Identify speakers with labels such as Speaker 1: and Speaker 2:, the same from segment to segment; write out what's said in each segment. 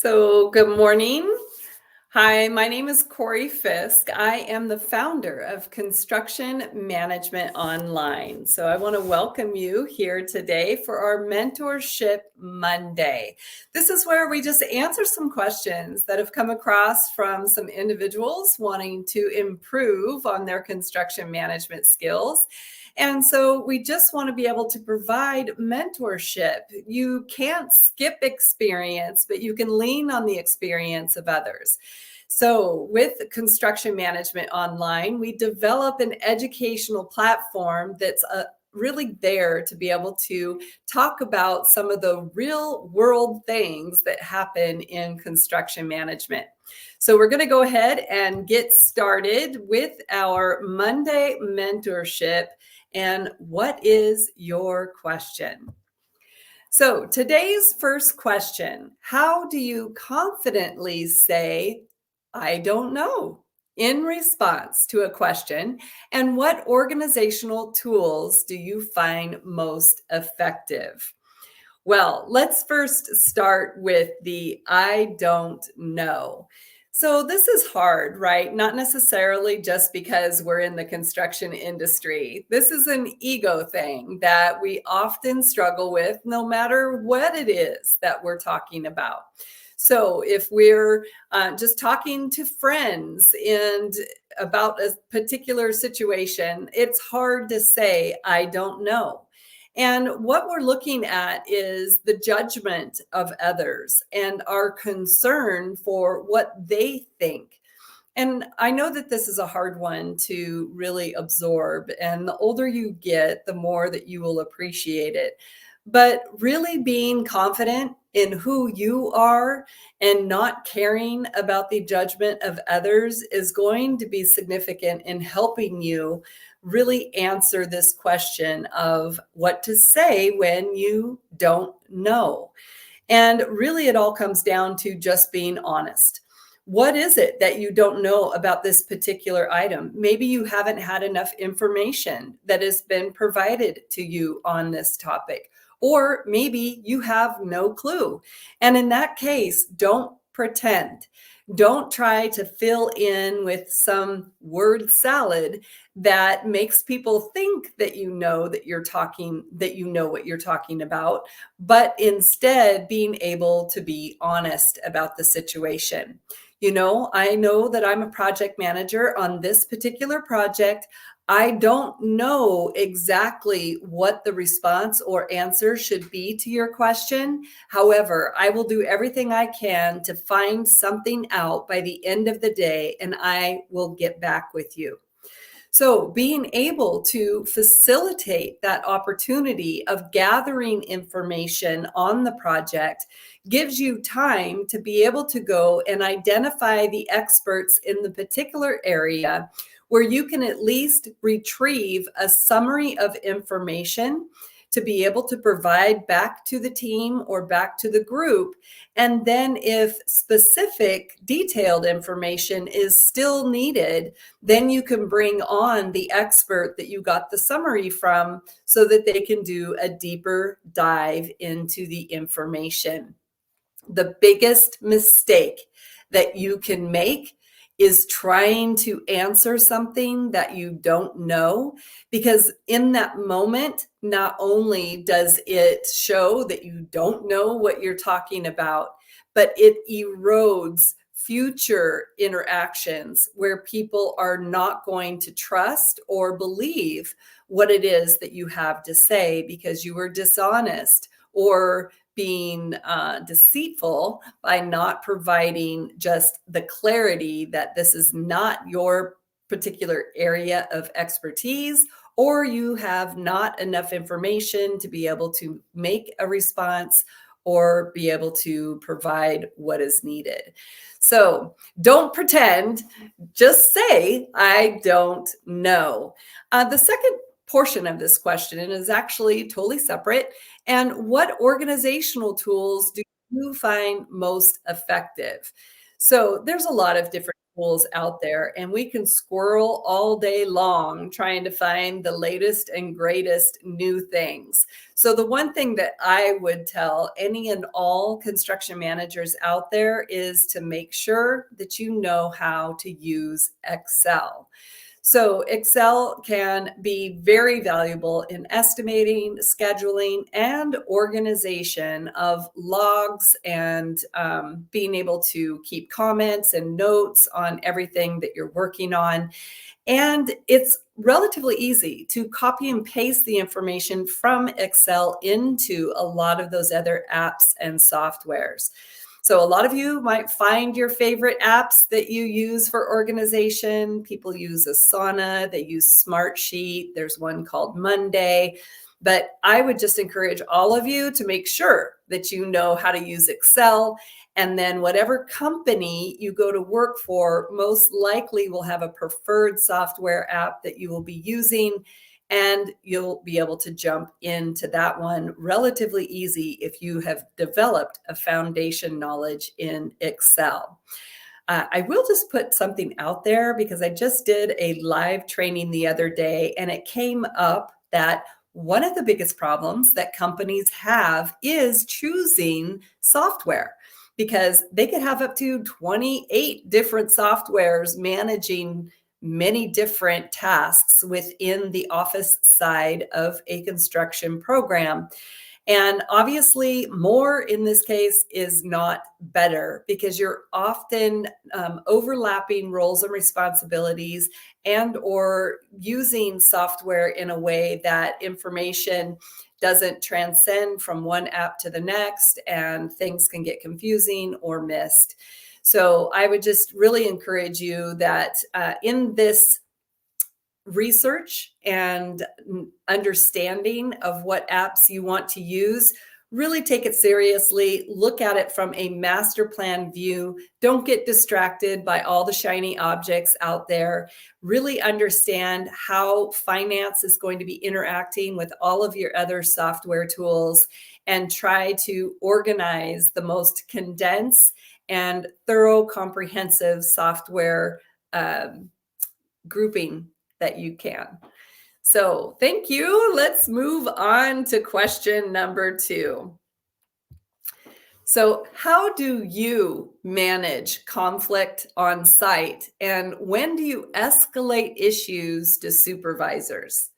Speaker 1: Good morning. Hi, my name is Cory Fisk. I am the founder of Construction Management Online. So, I want to welcome you here today for our Mentorship Monday. This is where we just answer some questions that have come across from some individuals wanting to improve on their construction management skills. And so we just want to be able to provide mentorship. You can't skip experience, but you can lean on the experience of others. So, with Construction Management Online, we develop an educational platform that's really there to be able to talk about some of the real world things that happen in construction management. So, we're going to go ahead and get started with our Monday mentorship. And what is your question? So, today's first question: how do you confidently say, I don't know, in response to a question? And what organizational tools do you find most effective? Well, let's first start with the I don't know. So, this is hard, right? Not necessarily just because we're in the construction industry. This is an ego thing that we often struggle with, no matter what it is that we're talking about. So, if we're just talking to friends and about a particular situation, it's hard to say, I don't know. And what we're looking at is the judgment of others and our concern for what they think. And I know that this is a hard one to really absorb. And the older you get, the more that you will appreciate it. But really being confident in who you are and not caring about the judgment of others is going to be significant in helping you really answer this question of what to say when you don't know. And really, it all comes down to just being honest. What is it that you don't know about this particular item? Maybe you haven't had enough information that has been provided to you on this topic, or maybe you have no clue. And in that case, don't pretend. Don't try to fill in with some word salad that makes people think that you know what you're talking about, but instead being able to be honest about the situation. I know that I'm a project manager on this particular project. I don't know exactly what the response or answer should be to your question. However, I will do everything I can to find something out by the end of the day, and I will get back with you. So, being able to facilitate that opportunity of gathering information on the project gives you time to be able to go and identify the experts in the particular area where you can at least retrieve a summary of information to be able to provide back to the team or back to the group. And then, if specific detailed information is still needed, then you can bring on the expert that you got the summary from so that they can do a deeper dive into the information. The biggest mistake that you can make is trying to answer something that you don't know, because in that moment, not only does it show that you don't know what you're talking about, but it erodes future interactions where people are not going to trust or believe what it is that you have to say because you were dishonest or being deceitful by not providing just the clarity that this is not your particular area of expertise, or you have not enough information to be able to make a response or be able to provide what is needed. So don't pretend, just say, I don't know. The second portion of this question is actually totally separate. And what organizational tools do you find most effective? So there's a lot of different tools out there, and we can squirrel all day long trying to find the latest and greatest new things. So the one thing that I would tell any and all construction managers out there is to make sure that you know how to use Excel. So Excel can be very valuable in estimating, scheduling, and organization of logs, and being able to keep comments and notes on everything that you're working on. And it's relatively easy to copy and paste the information from Excel into a lot of those other apps and softwares. So a lot of you might find your favorite apps that you use for organization. People use Asana, they use Smartsheet. There's one called Monday. But I would just encourage all of you to make sure that you know how to use Excel. And then whatever company you go to work for most likely will have a preferred software app that you will be using, and you'll be able to jump into that one relatively easy if you have developed a foundation knowledge in Excel. I will just put something out there because I just did a live training the other day, and it came up that one of the biggest problems that companies have is choosing software, because they could have up to 28 different softwares managing many different tasks within the office side of a construction program. And obviously, more in this case is not better, because you're often overlapping roles and responsibilities, and or using software in a way that information doesn't transcend from one app to the next, and things can get confusing or missed. So I would just really encourage you that in this research and understanding of what apps you want to use, really take it seriously. Look at it from a master plan view. Don't get distracted by all the shiny objects out there. Really understand how finance is going to be interacting with all of your other software tools, and try to organize the most condensed and thorough, comprehensive software grouping that you can. So thank you. Let's move on to question number 2. So how do you manage conflict on site, and when do you escalate issues to supervisors?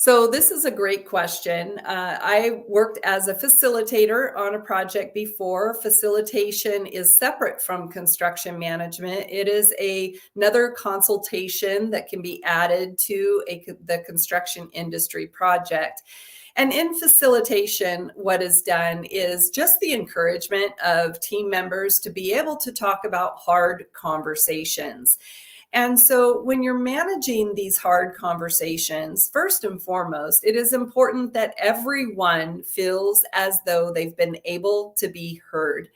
Speaker 1: So this is a great question. I worked as a facilitator on a project before. Facilitation is separate from construction management. It is another consultation that can be added to the construction industry project. And in facilitation, what is done is just the encouragement of team members to be able to talk about hard conversations. And so when you're managing these hard conversations, first and foremost, it is important that everyone feels as though they've been able to be heard.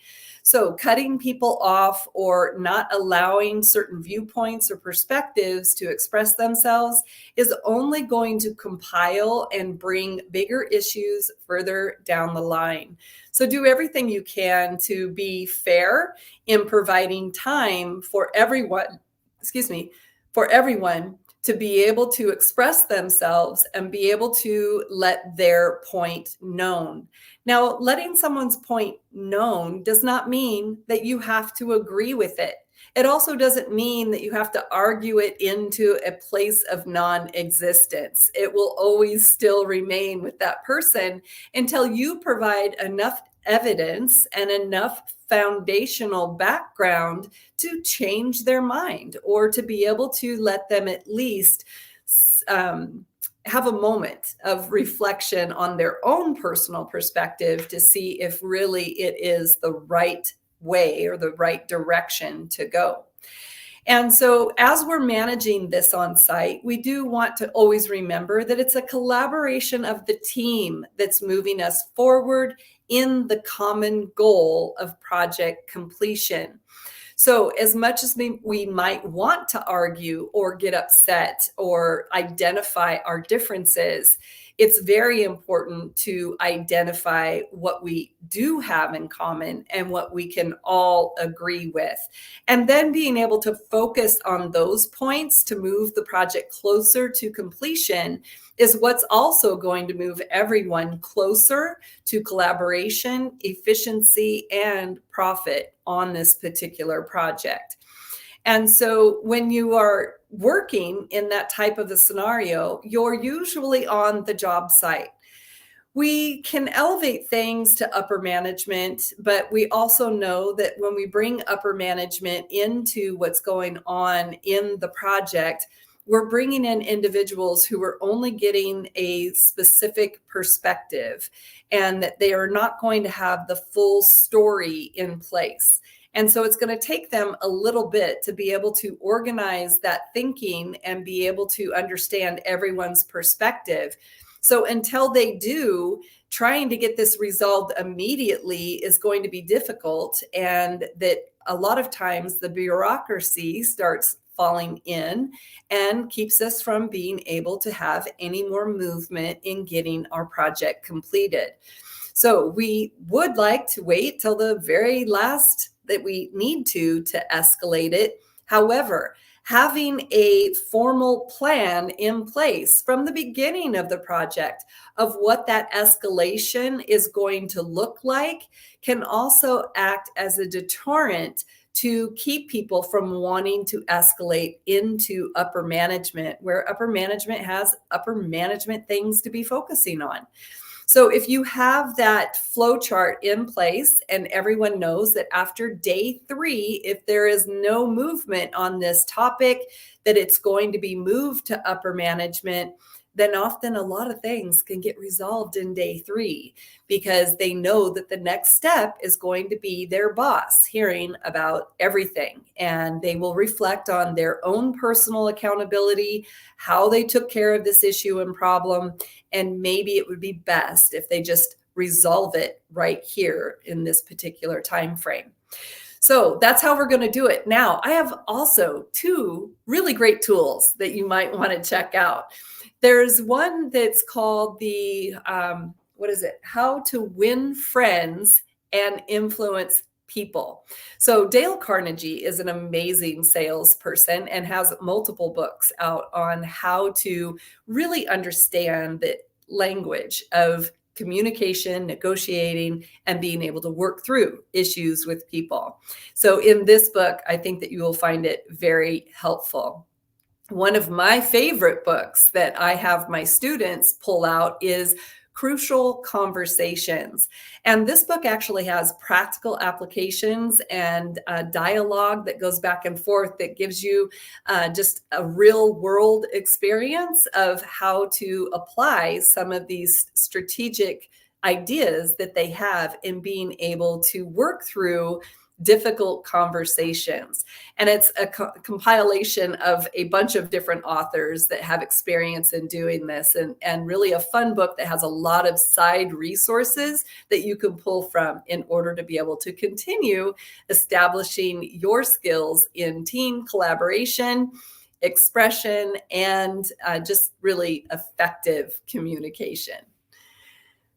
Speaker 1: So cutting people off or not allowing certain viewpoints or perspectives to express themselves is only going to compile and bring bigger issues further down the line. So do everything you can to be fair in providing time for everyone to be able to express themselves and be able to let their point known. Now, letting someone's point known does not mean that you have to agree with it. It also doesn't mean that you have to argue it into a place of non-existence. It will always still remain with that person until you provide enough evidence and enough foundational background to change their mind, or to be able to let them at least have a moment of reflection on their own personal perspective to see if really it is the right way or the right direction to go. And so as we're managing this on site, we do want to always remember that it's a collaboration of the team that's moving us forward in the common goal of project completion. So as much as we might want to argue or get upset or identify our differences, it's very important to identify what we do have in common and what we can all agree with. And then being able to focus on those points to move the project closer to completion is what's also going to move everyone closer to collaboration, efficiency, and profit on this particular project. And so when you are working in that type of a scenario, you're usually on the job site. We can elevate things to upper management, but we also know that when we bring upper management into what's going on in the project, we're bringing in individuals who are only getting a specific perspective and that they are not going to have the full story in place. And so it's going to take them a little bit to be able to organize that thinking and be able to understand everyone's perspective. So until they do, trying to get this resolved immediately is going to be difficult. And that a lot of times the bureaucracy starts falling in and keeps us from being able to have any more movement in getting our project completed. So we would like to wait till the very last that we need to escalate it. However, having a formal plan in place from the beginning of the project of what that escalation is going to look like can also act as a deterrent to keep people from wanting to escalate into upper management, where upper management has upper management things to be focusing on. So if you have that flow chart in place and everyone knows that after day 3, if there is no movement on this topic, that it's going to be moved to upper management, then often a lot of things can get resolved in day 3 because they know that the next step is going to be their boss hearing about everything. And they will reflect on their own personal accountability, how they took care of this issue and problem. And maybe it would be best if they just resolve it right here in this particular time frame. So that's how we're going to do it. Now, I have also 2 really great tools that you might want to check out. There's one that's called the, How to Win Friends and Influence People. So Dale Carnegie is an amazing salesperson and has multiple books out on how to really understand the language of communication, negotiating, and being able to work through issues with people. So in this book, I think that you will find it very helpful. One of my favorite books that I have my students pull out is Crucial Conversations. And this book actually has practical applications and a dialogue that goes back and forth that gives you just a real world experience of how to apply some of these strategic ideas that they have in being able to work through difficult conversations. And it's a compilation of a bunch of different authors that have experience in doing this, and really a fun book that has a lot of side resources that you can pull from in order to be able to continue establishing your skills in team collaboration, expression, and just really effective communication.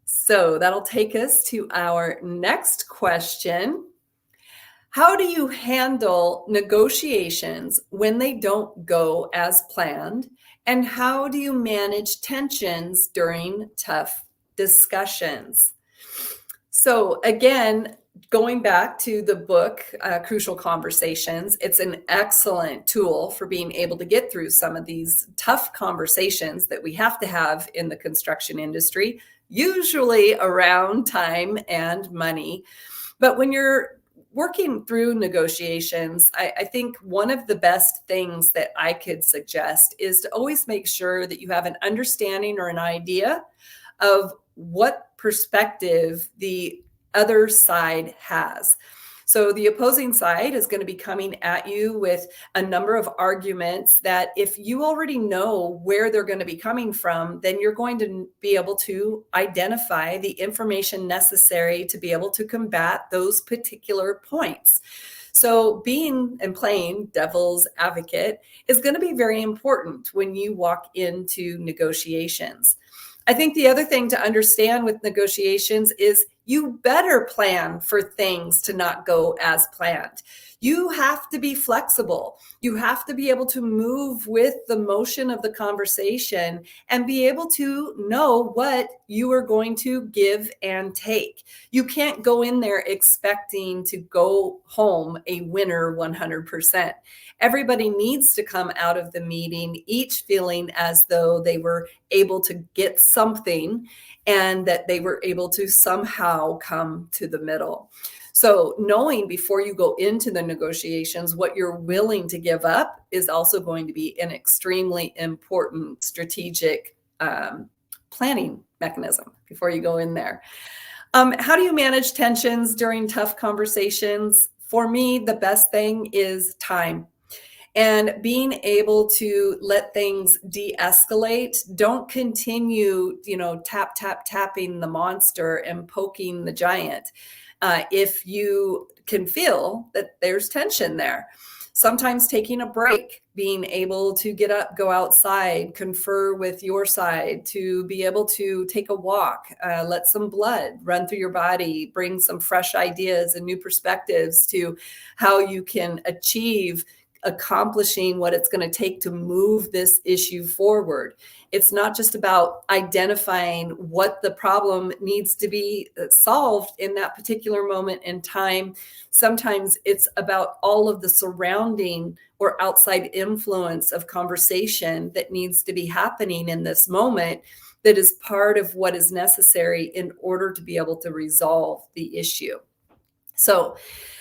Speaker 1: So that'll take us to our next question. How do you handle negotiations when they don't go as planned? And how do you manage tensions during tough discussions? So again, going back to the book, Crucial Conversations, it's an excellent tool for being able to get through some of these tough conversations that we have to have in the construction industry, usually around time and money. But when you're working through negotiations, I think one of the best things that I could suggest is to always make sure that you have an understanding or an idea of what perspective the other side has. So the opposing side is going to be coming at you with a number of arguments that if you already know where they're going to be coming from, then you're going to be able to identify the information necessary to be able to combat those particular points. So being and playing devil's advocate is going to be very important when you walk into negotiations. I think the other thing to understand with negotiations is you better plan for things to not go as planned. You have to be flexible. You have to be able to move with the motion of the conversation and be able to know what you are going to give and take. You can't go in there expecting to go home a winner 100%. Everybody needs to come out of the meeting each feeling as though they were able to get something and that they were able to somehow come to the middle. So knowing before you go into the negotiations what you're willing to give up is also going to be an extremely important strategic planning mechanism before you go in there. How do you manage tensions during tough conversations? For me, the best thing is time and being able to let things de-escalate. Don't continue, tapping the monster and poking the giant. If you can feel that there's tension there, sometimes taking a break, being able to get up, go outside, confer with your side, to be able to take a walk, let some blood run through your body, bring some fresh ideas and new perspectives to how you can achieve accomplishing what it's going to take to move this issue forward. It's not just about identifying what the problem needs to be solved in that particular moment in time. Sometimes it's about all of the surrounding or outside influence of conversation that needs to be happening in this moment that is part of what is necessary in order to be able to resolve the issue. So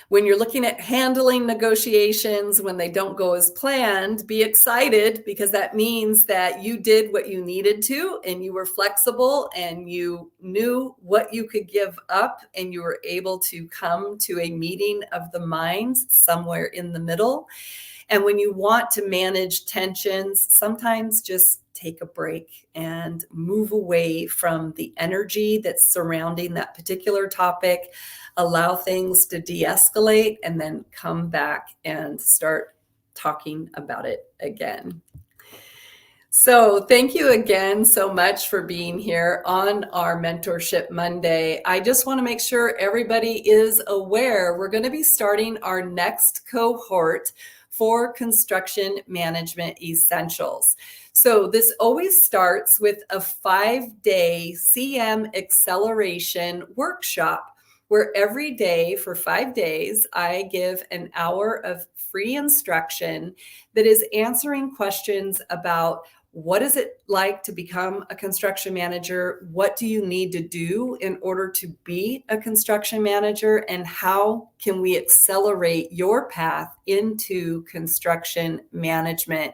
Speaker 1: when you're looking at handling negotiations, when they don't go as planned, be excited, because that means that you did what you needed to and you were flexible and you knew what you could give up and you were able to come to a meeting of the minds somewhere in the middle. And when you want to manage tensions, sometimes just take a break and move away from the energy that's surrounding that particular topic, allow things to de-escalate, and then come back and start talking about it again. So thank you again so much for being here on our Mentorship Monday. I just want to make sure everybody is aware we're going to be starting our next cohort for construction management essentials. So this always starts with a 5-day CM acceleration workshop where every day for 5 days, I give an hour of free instruction that is answering questions about what is it like to become a construction manager? What do you need to do in order to be a construction manager? And how can we accelerate your path into construction management?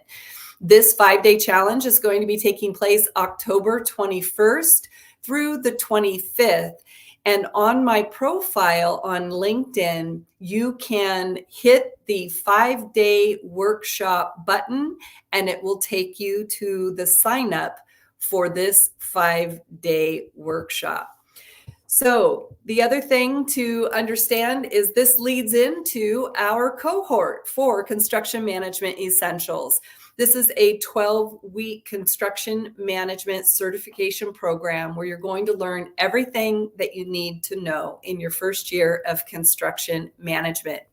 Speaker 1: This 5-day challenge is going to be taking place October 21st through the 25th. And on my profile on LinkedIn, you can hit the 5-day workshop button and it will take you to the sign up for this 5-day workshop. So the other thing to understand is this leads into our cohort for construction management essentials. This is a 12-week construction management certification program where you're going to learn everything that you need to know in your first year of construction management.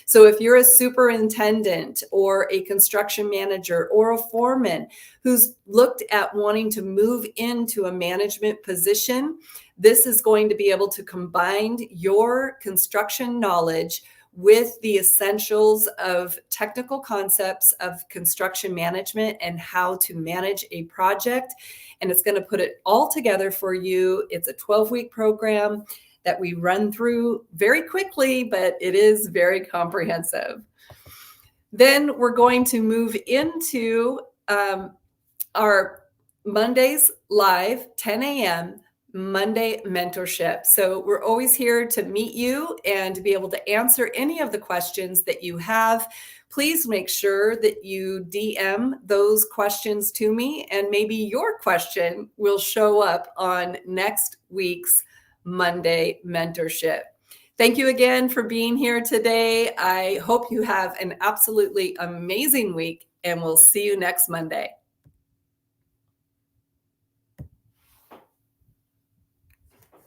Speaker 1: So if you're a superintendent or a construction manager or a foreman who's looked at wanting to move into a management position, this is going to be able to combine your construction knowledge with the essentials of technical concepts of construction management and how to manage a project. And it's going to put it all together for you. It's a 12-week program that we run through very quickly, but it is very comprehensive. Then we're going to move into our Mondays live, 10 a.m., Monday mentorship. So we're always here to meet you and to be able to answer any of the questions that you have. Please make sure that you DM those questions to me, and maybe your question will show up on next week's Monday mentorship. Thank you again for being here today. I hope you have an absolutely amazing week, and we'll see you next Monday.